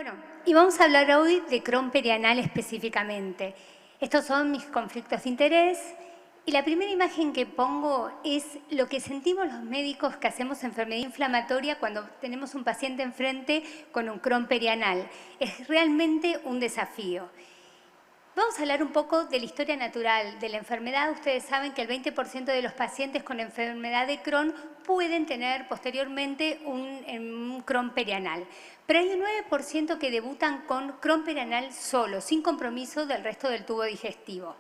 Bueno, y vamos a hablar hoy de Crohn perianal específicamente. Estos son mis conflictos de interés y la primera imagen que pongo es lo que sentimos los médicos que hacemos enfermedad inflamatoria cuando tenemos un paciente enfrente con un Crohn perianal. Es realmente un desafío. Vamos a hablar un poco de la historia natural de la enfermedad. Ustedes saben que el 20% de los pacientes con enfermedad de Crohn pueden tener posteriormente un Crohn perianal. Pero hay un 9% que debutan con Crohn perianal solo, sin compromiso del resto del tubo digestivo.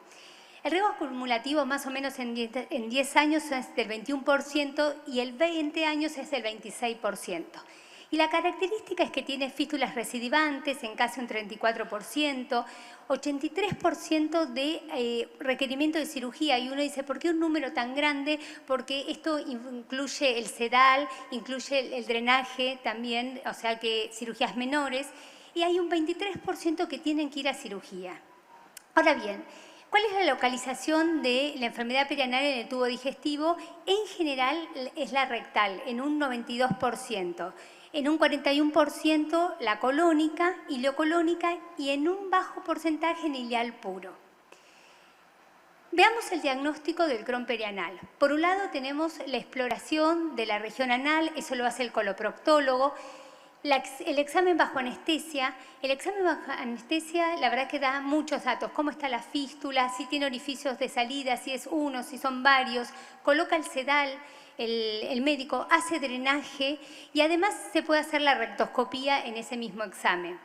El riesgo acumulativo más o menos en 10 años es del 21% y el 20 años es del 26%. Y la característica es que tiene fístulas recidivantes en casi un 34%, 83% de requerimiento de cirugía. Y uno dice, ¿por qué un número tan grande? Porque esto incluye el sedal, incluye el drenaje también, o sea que cirugías menores. Y hay un 23% que tienen que ir a cirugía. Ahora bien, ¿cuál es la localización de la enfermedad perianal en el tubo digestivo? En general es la rectal, en un 92%. En un 41% la colónica, ileocolónica y en un bajo porcentaje en ileal puro. Veamos el diagnóstico del Crohn perianal. Por un lado tenemos la exploración de la región anal, eso lo hace el coloproctólogo. El examen bajo anestesia. El examen bajo anestesia, la verdad que da muchos datos. Cómo está la fístula, si tiene orificios de salida, si es uno, si son varios. Coloca el sedal, el médico hace drenaje y además se puede hacer la rectoscopía en ese mismo examen.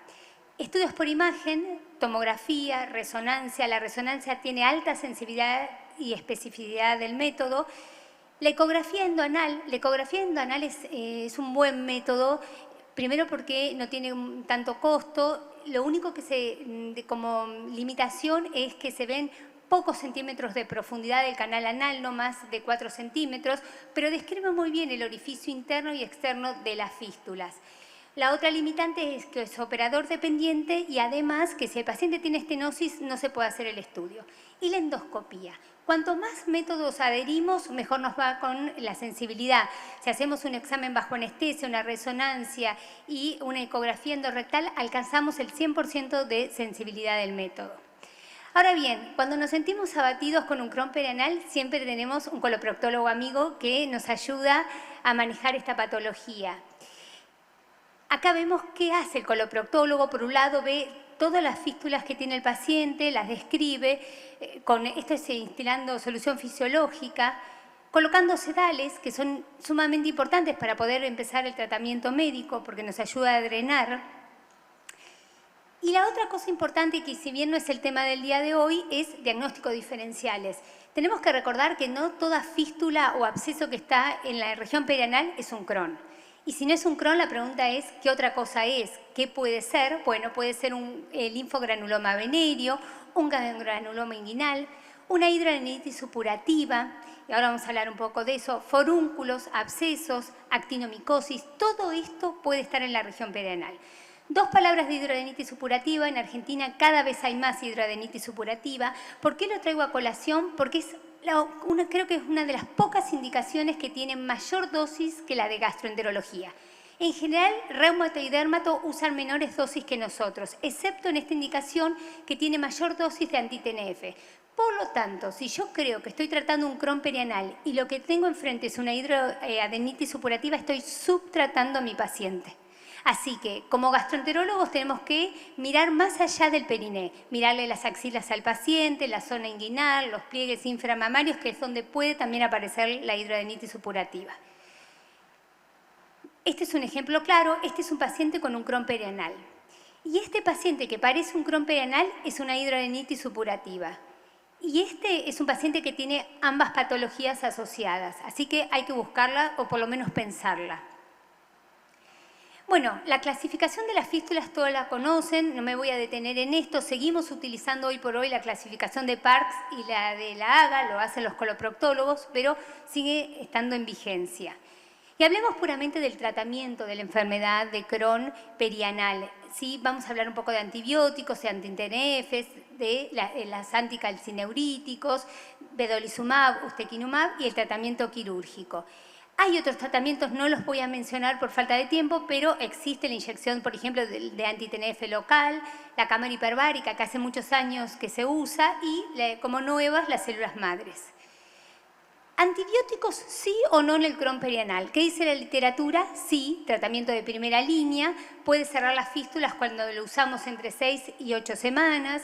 Estudios por imagen, tomografía, resonancia. La resonancia tiene alta sensibilidad y especificidad del método. La ecografía endoanal es un buen método. Primero porque no tiene tanto costo, lo único que como limitación es que se ven pocos centímetros de profundidad del canal anal, no más de 4 centímetros, pero describe muy bien el orificio interno y externo de las fístulas. La otra limitante es que es operador dependiente y además que si el paciente tiene estenosis no se puede hacer el estudio. Y la endoscopía. Cuanto más métodos adherimos, mejor nos va con la sensibilidad. Si hacemos un examen bajo anestesia, una resonancia y una ecografía endorrectal, alcanzamos el 100% de sensibilidad del método. Ahora bien, cuando nos sentimos abatidos con un Crohn perianal, siempre tenemos un coloproctólogo amigo que nos ayuda a manejar esta patología. Acá vemos qué hace el coloproctólogo. Por un lado ve todas las fístulas que tiene el paciente, las describe, esto es instilando solución fisiológica, colocando sedales que son sumamente importantes para poder empezar el tratamiento médico porque nos ayuda a drenar. Y la otra cosa importante, que si bien no es el tema del día de hoy, es diagnósticos diferenciales. Tenemos que recordar que no toda fístula o absceso que está en la región perianal es un Crohn. Y si no es un Crohn, la pregunta es, ¿qué otra cosa es? ¿Qué puede ser? Bueno, puede ser un linfogranuloma venéreo, un granuloma inguinal, una hidradenitis supurativa, y ahora vamos a hablar un poco de eso, forúnculos, abscesos, actinomicosis, todo esto puede estar en la región perianal. Dos palabras de hidradenitis supurativa. En Argentina cada vez hay más hidradenitis supurativa. ¿Por qué lo traigo a colación? Porque creo que es una de las pocas indicaciones que tiene mayor dosis que la de gastroenterología. En general, reumato y dermato usan menores dosis que nosotros, excepto en esta indicación que tiene mayor dosis de anti-TNF. Por lo tanto, si yo creo que estoy tratando un Crohn perianal y lo que tengo enfrente es una hidradenitis supurativa, estoy subtratando a mi paciente. Así que, como gastroenterólogos, tenemos que mirar más allá del periné, mirarle las axilas al paciente, la zona inguinal, los pliegues inframamarios, que es donde puede también aparecer la hidradenitis supurativa. Este es un ejemplo claro. Este es un paciente con un Crohn perianal. Y este paciente que parece un Crohn perianal es una hidradenitis supurativa. Y este es un paciente que tiene ambas patologías asociadas, así que hay que buscarla o por lo menos pensarla. Bueno, la clasificación de las fístulas todos la conocen, no me voy a detener en esto. Seguimos utilizando hoy por hoy la clasificación de Parks y la de la AGA, lo hacen los coloproctólogos, pero sigue estando en vigencia. Y hablemos puramente del tratamiento de la enfermedad de Crohn perianal. Sí, vamos a hablar un poco de antibióticos, de anti-TNFs, de las anticalcineuríticos, vedolizumab, ustekinumab y el tratamiento quirúrgico. Hay otros tratamientos, no los voy a mencionar por falta de tiempo, pero existe la inyección, por ejemplo, de anti-TNF local, la cámara hiperbárica, que hace muchos años que se usa, y como nuevas, las células madres. ¿Antibióticos sí o no en el Crohn perianal? ¿Qué dice la literatura? Sí, tratamiento de primera línea, puede cerrar las fístulas cuando lo usamos entre 6 y 8 semanas.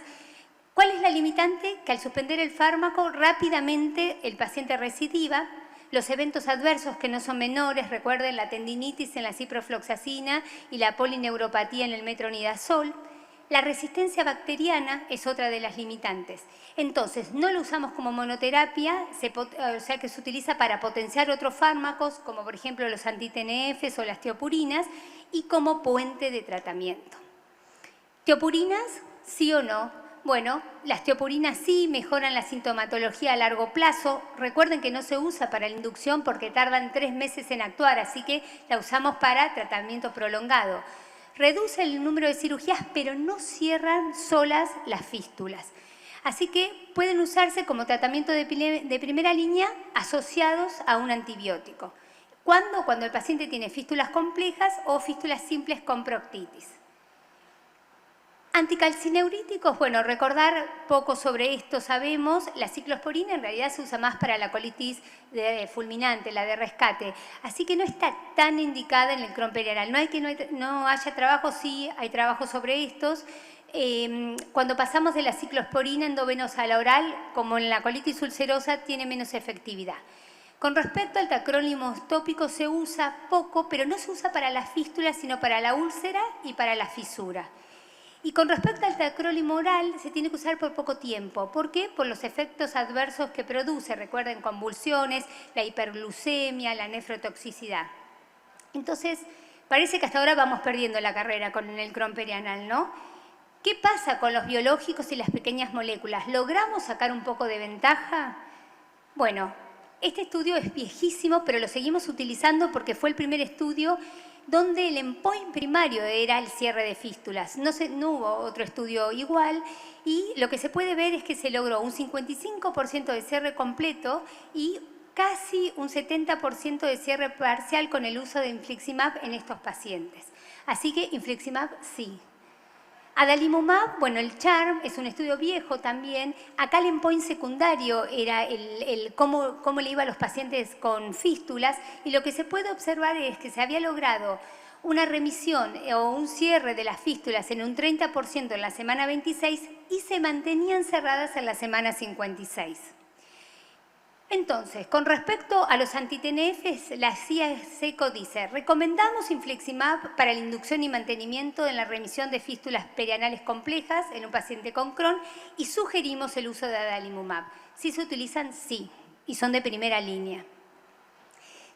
¿Cuál es la limitante? Que al suspender el fármaco rápidamente el paciente recidiva. Los eventos adversos que no son menores, recuerden la tendinitis en la ciprofloxacina y la polineuropatía en el metronidazol. La resistencia bacteriana es otra de las limitantes. Entonces, no lo usamos como monoterapia, o sea que se utiliza para potenciar otros fármacos, como por ejemplo los anti-TNFs o las tiopurinas, y como puente de tratamiento. ¿Tiopurinas? ¿Sí o no? Bueno, las tiopurinas sí mejoran la sintomatología a largo plazo. Recuerden que no se usa para la inducción porque tardan 3 meses en actuar, así que la usamos para tratamiento prolongado. Reduce el número de cirugías, pero no cierran solas las fístulas. Así que pueden usarse como tratamiento de primera línea asociados a un antibiótico. ¿Cuándo? Cuando el paciente tiene fístulas complejas o fístulas simples con proctitis. Anticalcineuríticos, bueno, recordar poco sobre esto sabemos. La ciclosporina en realidad se usa más para la colitis fulminante, la de rescate. Así que no está tan indicada en el Crohn perianal. No hay que no haya trabajo, sí hay trabajo sobre estos. Cuando pasamos de la ciclosporina endovenosa a la oral, como en la colitis ulcerosa, tiene menos efectividad. Con respecto al tacrolimus tópico se usa poco, pero no se usa para las fístulas, sino para la úlcera y para la fisura. Y con respecto al tacrolimus oral, se tiene que usar por poco tiempo. ¿Por qué? Por los efectos adversos que produce. Recuerden, convulsiones, la hiperglucemia, la nefrotoxicidad. Entonces, parece que hasta ahora vamos perdiendo la carrera con el Crohn perianal, ¿no? ¿Qué pasa con los biológicos y las pequeñas moléculas? ¿Logramos sacar un poco de ventaja? Bueno, este estudio es viejísimo, pero lo seguimos utilizando porque fue el primer estudio donde el endpoint primario era el cierre de fístulas. No hubo otro estudio igual y lo que se puede ver es que se logró un 55% de cierre completo y casi un 70% de cierre parcial con el uso de infliximab en estos pacientes. Así que infliximab sí. Adalimumab, bueno, el CHARM es un estudio viejo también. Acá el endpoint secundario era cómo le iba a los pacientes con fístulas y lo que se puede observar es que se había logrado una remisión o un cierre de las fístulas en un 30% en la semana 26 y se mantenían cerradas en la semana 56. Entonces, con respecto a los anti-TNFs, la CIA-SECO dice: recomendamos infliximab para la inducción y mantenimiento en la remisión de fístulas perianales complejas en un paciente con Crohn y sugerimos el uso de adalimumab. Si se utilizan, sí, y son de primera línea.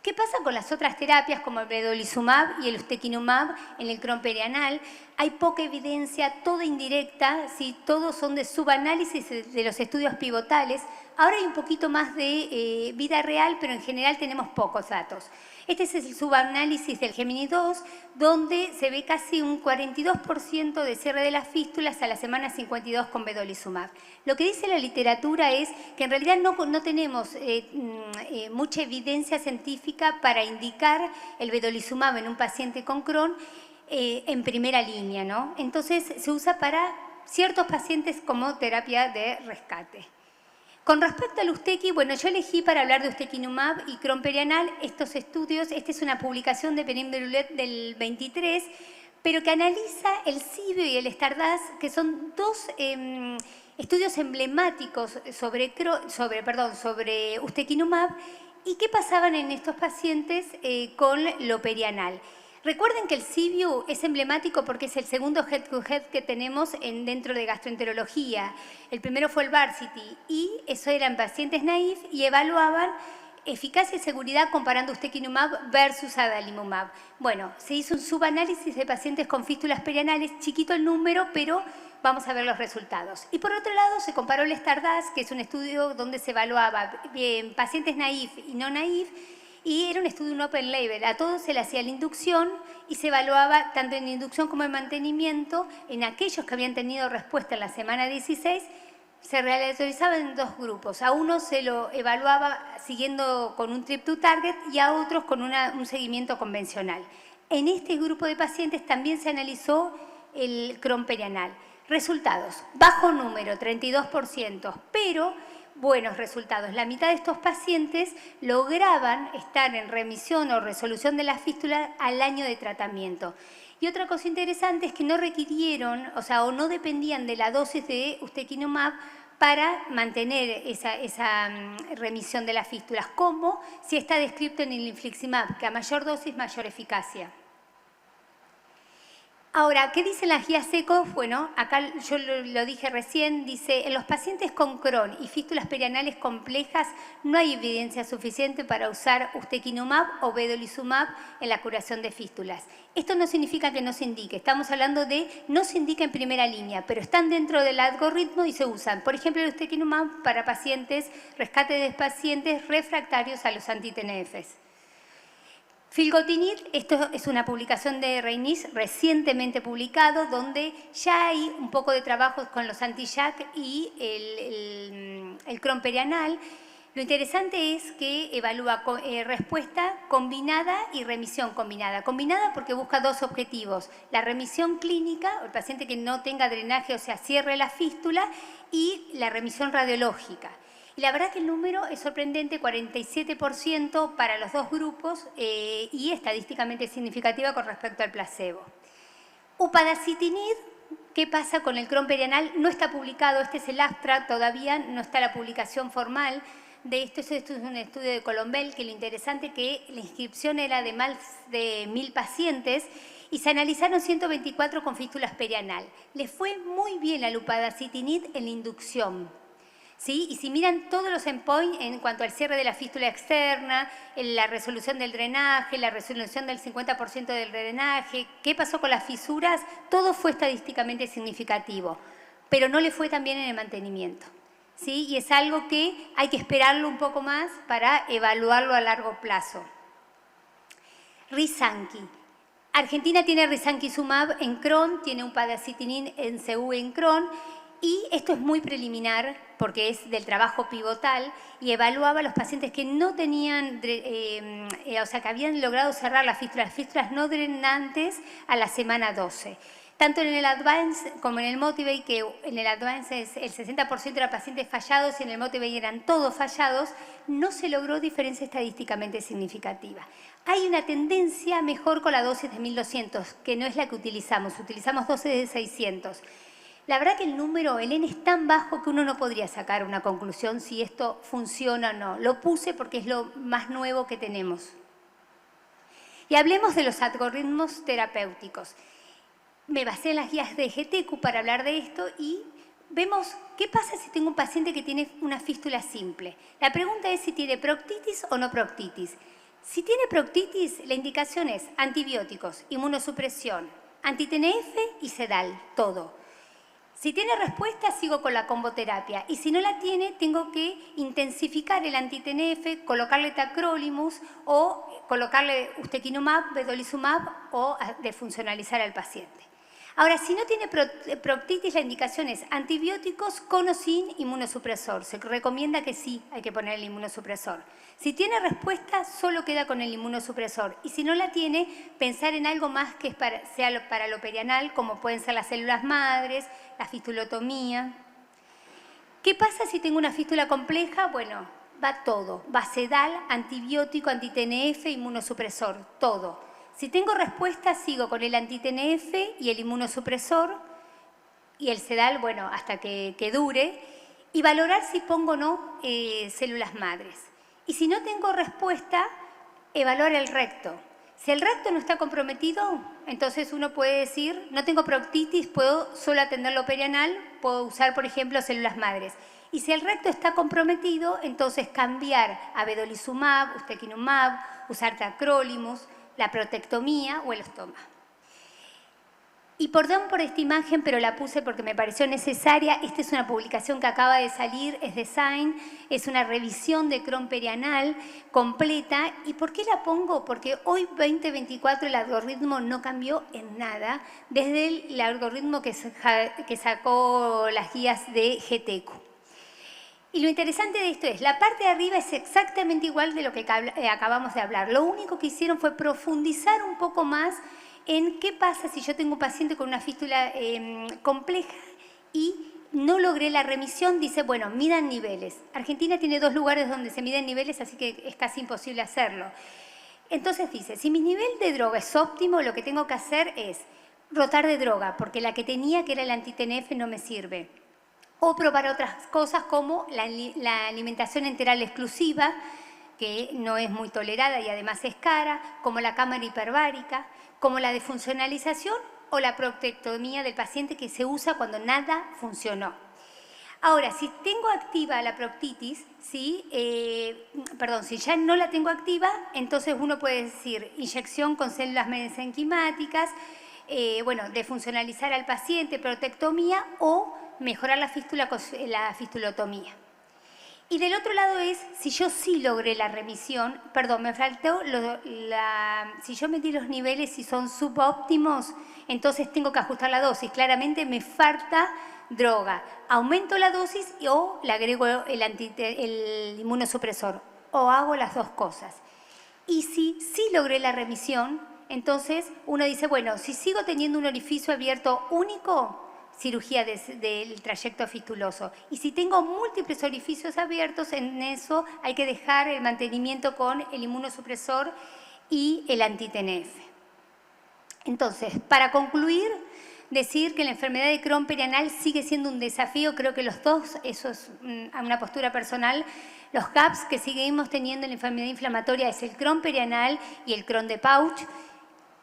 ¿Qué pasa con las otras terapias como el vedolizumab y el ustekinumab en el Crohn perianal? Hay poca evidencia, toda indirecta, ¿sí? Todos son de subanálisis de los estudios pivotales. Ahora hay un poquito más de vida real, pero en general tenemos pocos datos. Este es el subanálisis del Gemini 2, donde se ve casi un 42% de cierre de las fístulas a la semana 52 con vedolizumab. Lo que dice la literatura es que en realidad no tenemos mucha evidencia científica para indicar el vedolizumab en un paciente con Crohn en primera línea, ¿no? Entonces se usa para ciertos pacientes como terapia de rescate. Con respecto al Ustequi, bueno, yo elegí para hablar de ustekinumab y Crohn perianal estos estudios. Esta es una publicación de Penin Berulet del 23, pero que analiza el CIBIO y el Stardust, que son dos estudios emblemáticos sobre ustekinumab y qué pasaban en estos pacientes con lo perianal. Recuerden que el CIBIO es emblemático porque es el segundo head-to-head que tenemos dentro de gastroenterología. El primero fue el Varsity y eso eran pacientes naïf y evaluaban eficacia y seguridad comparando ustekinumab versus adalimumab. Bueno, se hizo un subanálisis de pacientes con fístulas perianales, chiquito el número, pero vamos a ver los resultados. Y por otro lado se comparó el Stardust, que es un estudio donde se evaluaba pacientes naïf y no naïf, y era un estudio, un open label. A todos se le hacía la inducción y se evaluaba tanto en inducción como en mantenimiento en aquellos que habían tenido respuesta en la semana 16, se realizaba en dos grupos. A uno se lo evaluaba siguiendo con un trip to target y a otros con un seguimiento convencional. En este grupo de pacientes también se analizó el Crohn perianal. Resultados, bajo número, 32%, pero buenos resultados. La mitad de estos pacientes lograban estar en remisión o resolución de la fístula al año de tratamiento. Y otra cosa interesante es que no requirieron, o no dependían de la dosis de ustekinumab para mantener esa remisión de las fístulas, como si está descrito en el infliximab, que a mayor dosis, mayor eficacia. Ahora, ¿qué dicen las guías ECO? Bueno, acá yo lo dije recién, dice, en los pacientes con Crohn y fístulas perianales complejas no hay evidencia suficiente para usar ustekinumab o vedolizumab en la curación de fístulas. Esto no significa que no se indique, estamos hablando de no se indica en primera línea, pero están dentro del algoritmo y se usan. Por ejemplo, el ustekinumab para pacientes, rescate de pacientes refractarios a los anti-TNFs. Filgotinib, esto es una publicación de Reinisch recientemente publicado, donde ya hay un poco de trabajo con los anti-JAK y el Crohn perianal. Lo interesante es que evalúa respuesta combinada y remisión combinada. Combinada porque busca dos objetivos, la remisión clínica, el paciente que no tenga drenaje, o sea, cierre la fístula, y la remisión radiológica. Y la verdad que el número es sorprendente, 47% para los dos grupos y estadísticamente significativa con respecto al placebo. Upadacitinib, ¿qué pasa con el Crohn perianal? No está publicado, este es el abstract, todavía no está la publicación formal de esto. Esto es un estudio de Colombel, que lo interesante es que la inscripción era de más de 1000 pacientes y se analizaron 124 con fístulas perianal. Les fue muy bien al upadacitinib en la inducción. ¿Sí? Y si miran todos los endpoints en cuanto al cierre de la fístula externa, la resolución del drenaje, la resolución del 50% del drenaje, qué pasó con las fisuras, todo fue estadísticamente significativo, pero no le fue tan bien en el mantenimiento. ¿Sí? Y es algo que hay que esperarlo un poco más para evaluarlo a largo plazo. Risanki. Argentina tiene risankizumab en Crohn, tiene upadacitinib en CU en Crohn, y esto es muy preliminar porque es del trabajo pivotal y evaluaba a los pacientes que no tenían, que habían logrado cerrar las fístulas no drenantes a la semana 12. Tanto en el Advance como en el Motivate, que en el Advance es el 60% eran pacientes fallados y en el Motivate eran todos fallados, no se logró diferencia estadísticamente significativa. Hay una tendencia mejor con la dosis de 1200, que no es la que utilizamos dosis de 600. La verdad que el número, el N es tan bajo que uno no podría sacar una conclusión si esto funciona o no. Lo puse porque es lo más nuevo que tenemos. Y hablemos de los algoritmos terapéuticos. Me basé en las guías de GTQ para hablar de esto y vemos qué pasa si tengo un paciente que tiene una fístula simple. La pregunta es si tiene proctitis o no proctitis. Si tiene proctitis, la indicación es antibióticos, inmunosupresión, anti-TNF y sedal, todo. Si tiene respuesta, sigo con la comboterapia. Y si no la tiene, tengo que intensificar el anti-TNF, colocarle tacrolimus o colocarle ustekinumab, vedolizumab o defuncionalizar al paciente. Ahora, si no tiene proctitis, la indicación es antibióticos con o sin inmunosupresor. Se recomienda que sí, hay que poner el inmunosupresor. Si tiene respuesta, solo queda con el inmunosupresor. Y si no la tiene, pensar en algo más que sea para lo perianal, como pueden ser las células madres, la fistulotomía. ¿Qué pasa si tengo una fístula compleja? Bueno, va todo. Va sedal, antibiótico, anti-TNF, inmunosupresor, todo. Si tengo respuesta, sigo con el anti-TNF y el inmunosupresor y el sedal, bueno, hasta que dure, y valorar si pongo o no células madres. Y si no tengo respuesta, evaluar el recto. Si el recto no está comprometido, entonces uno puede decir, no tengo proctitis, puedo solo atender lo perianal, puedo usar, por ejemplo, células madres. Y si el recto está comprometido, entonces cambiar a vedolizumab, ustekinumab, usar tacrolimus, la protectomía o el estoma. Y perdón por esta imagen, pero la puse porque me pareció necesaria. Esta es una publicación que acaba de salir, es de Sign, es una revisión de Crohn perianal completa. ¿Y por qué la pongo? Porque hoy, 2024, el algoritmo no cambió en nada desde el algoritmo que sacó las guías de GTQ. Y lo interesante de esto es, la parte de arriba es exactamente igual de lo que acabamos de hablar. Lo único que hicieron fue profundizar un poco más en qué pasa si yo tengo un paciente con una fístula compleja y no logré la remisión. Dice, bueno, midan niveles. Argentina tiene 2 lugares donde se miden niveles, así que es casi imposible hacerlo. Entonces dice, si mi nivel de droga es óptimo, lo que tengo que hacer es rotar de droga, porque la que tenía, que era el anti-TNF, no me sirve. O probar otras cosas como la alimentación enteral exclusiva, que no es muy tolerada y además es cara, como la cámara hiperbárica, como la defuncionalización o la proctectomía del paciente, que se usa cuando nada funcionó. Ahora, si tengo activa la proctitis, si ya no la tengo activa, entonces uno puede decir inyección con células mesenquimáticas, defuncionalizar al paciente, proctectomía o mejorar la fístula con la fistulotomía. Y del otro lado es, si yo sí logré la remisión, me faltó, si yo metí los niveles y son subóptimos, entonces tengo que ajustar la dosis. Claramente me falta droga. Aumento la dosis o le agrego el inmunosupresor. O hago las dos cosas. Y si sí logré la remisión, entonces uno dice, bueno, si sigo teniendo un orificio abierto único, cirugía del trayecto fistuloso. Y si tengo múltiples orificios abiertos, en eso hay que dejar el mantenimiento con el inmunosupresor y el anti-TNF. Entonces, para concluir, decir que la enfermedad de Crohn perianal sigue siendo un desafío. Creo que los dos, eso es una postura personal, los gaps que seguimos teniendo en la enfermedad inflamatoria es el Crohn perianal y el Crohn de Pauch.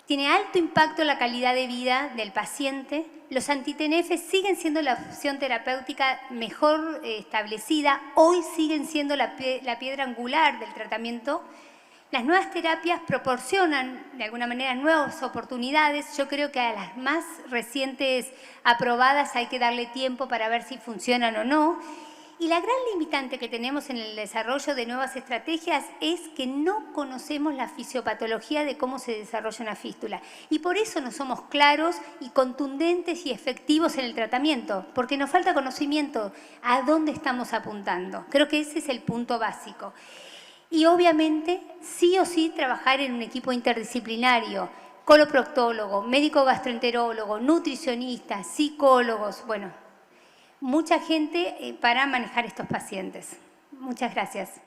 Tiene alto impacto en la calidad de vida del paciente. Los anti-TNF siguen siendo la opción terapéutica mejor establecida. Hoy siguen siendo la piedra angular del tratamiento. Las nuevas terapias proporcionan, de alguna manera, nuevas oportunidades. Yo creo que a las más recientes aprobadas hay que darle tiempo para ver si funcionan o no. Y la gran limitante que tenemos en el desarrollo de nuevas estrategias es que no conocemos la fisiopatología de cómo se desarrolla una fístula. Y por eso no somos claros y contundentes y efectivos en el tratamiento, porque nos falta conocimiento a dónde estamos apuntando. Creo que ese es el punto básico. Y obviamente, sí o sí, trabajar en un equipo interdisciplinario, coloproctólogo, médico gastroenterólogo, nutricionistas, psicólogos, mucha gente para manejar estos pacientes. Muchas gracias.